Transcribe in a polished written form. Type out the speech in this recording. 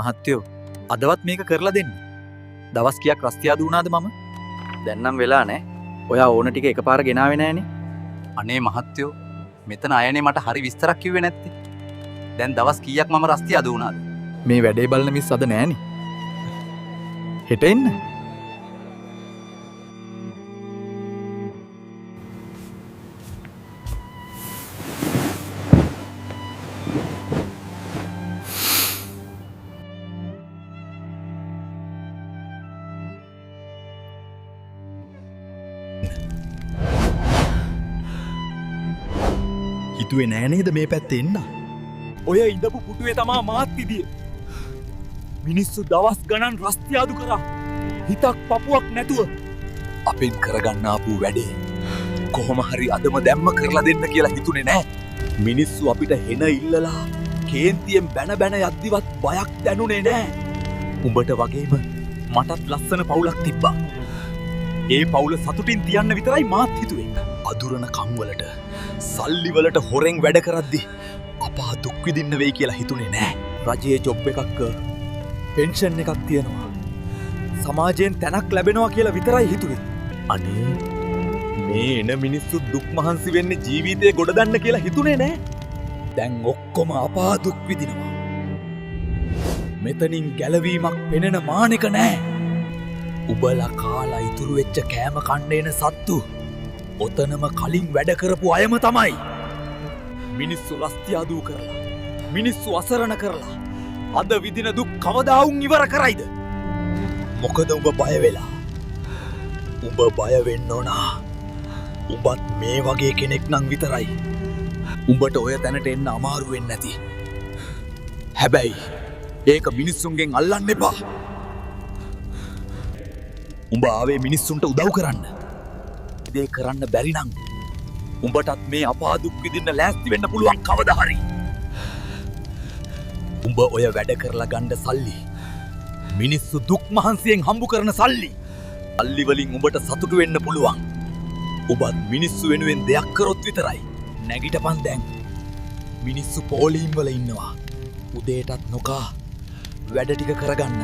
මහත්තයෝ අදවත් මේක කරලා දෙන්න. දවස් කීයක් රස්තියාදු වුණාද මම? දැන් නම් වෙලා නෑ. ඔයා ඕන ටික එකපාර ගෙනාවේ නෑනේ. අනේ මහත්තයෝ මෙතන අයනේ මට හරි විස්තරක් කිව්වේ නැත්තේ. දැන් දවස් කීයක් මම රස්තියාදු වුණාද? මේ වැඩේ බලන මිස් අද නෑනේ. හෙට එන්න. හිතුවේ නෑ නේද මේ පැත්තේ එන්න? ඔය ඉඳපු පුටුවේ තමා මාත් ඉදියේ. මිනිස්සු දවස් ගණන් රස්තියාදු කරා. හිතක් පපුවක් නැතුව. අපෙන් කරගන්න ආපු වැඩේ කොහොම හරි අදම දැම්ම කරලා දෙන්න කියලා හිතුනේ නෑ. මිනිස්සු අපිට හෙන ඉල්ලලා කේන්තියෙන් බැන බැන යද්දිවත් බයක් දැනුනේ නෑ. උඹට වගේම මටත් ලස්සන පවුලක් තිබ්බා. ඒ පවුල සතුටින් තියන්න විතරයි මාත් හිතුවේ. අදුරන කම්වලට සල්ලිවලට හොරෙන් වැඩ කරද්දි අපා දුක් විඳින්න වෙයි කියලා හිතුනේ නෑ. රජයේ ජොබ් එකක් පෙන්ෂන් එකක් තියෙනවා. සමාජයෙන් තැනක් ලැබෙනවා කියලා විතරයි හිතුවේ. අනේ මේ එන මිනිස්සු දුක් මහන්සි වෙන්නේ ජීවිතේ ගොඩ ගන්න කියලා හිතුනේ නෑ. දැන් ඔක්කොම අපා දුක් විඳිනවා. මෙතනින් ගැලවීමක් පෙනෙන මානෙක නෑ. උබලා කාලා ඉතුරු වෙච්ච කෑම කන්න එන සත්තු ඔතනම කලින් වැඩ කරපු අයම තමයි. මිනිස්සු රස්තියාදූ කරලා මිනිස්සු අසරණ කරලා අද විදින දුක් කවදාවුන් ඉවර කරයිද? මොකද උඹ බය වෙලා? උඹ බය වෙන්න ඕනා. උඹත් මේ වගේ කෙනෙක් නම් විතරයි. උඹට ඔය තැනට එන්න අමාරු වෙන්නේ නැති. හැබැයි ඒක මිනිස්සුන්ගෙන් අල්ලන්න එපා. උඹ ආවේ මිනිස්සුන්ට උදව් කරන්න. දේ කරන්න බැරි නම් උඹටත් මේ අපා දුක් විඳින්න ලෑස්ති වෙන්න පුළුවන් කවදා හරි. උඹ ඔය වැඩ කරලා ගන්න සල්ලි මිනිස්සු දුක් මහන්සියෙන් හම්බ කරන සල්ලි. සල්ලි වලින් උඹට සතුටු වෙන්න පුළුවන්. ඔබත් මිනිස්සු වෙනුවෙන් දෙයක් කරොත් විතරයි. නැගිටපන් දැන්. මිනිස්සු පොලිම් වල ඉන්නවා. උදේටත් නොකා වැඩ ටික කරගන්න.